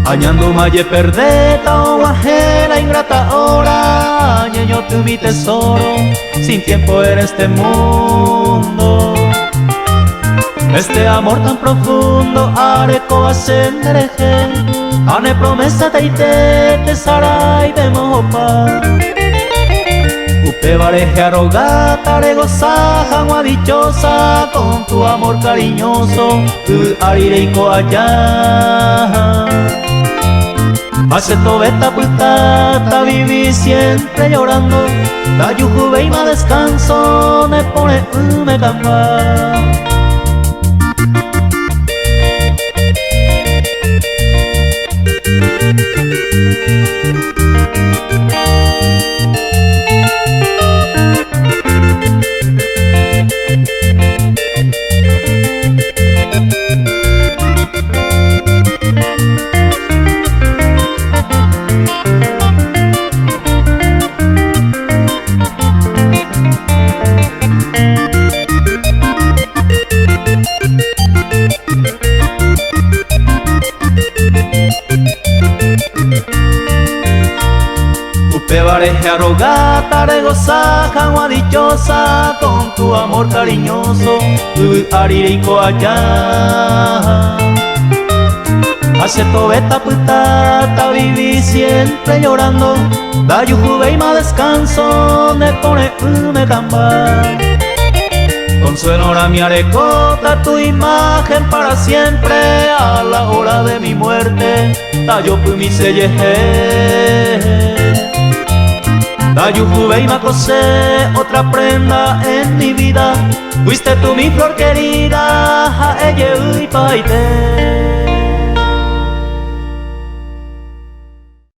Añando maye perdeta o ajena ingrata hora, ñeño tú mi tesoro, sin tiempo en este mundo. Este amor tan profundo, areco ascendereje, ane promesa te sarai de mopa. Upe vareje arrogata, re gozaja, agua dichosa, con tu amor cariñoso, arireiko allá. Hace tobeta putata, viví siempre llorando, la yujubeima descanso, me pone me camba. Upe vareje arrogata, re gozaja, agua dichosa, con tu amor cariñoso, arireiko allá. Hace tobeta putata, viví siempre llorando, da yujubeima descanso, me pone me camba. Consuelo ahora mi arecota, tu imagen para siempre, a la hora de mi muerte, da yo mi selleje. Da yujubeima cosé otra prenda en mi vida, fuiste tú mi flor querida, a ella y paite.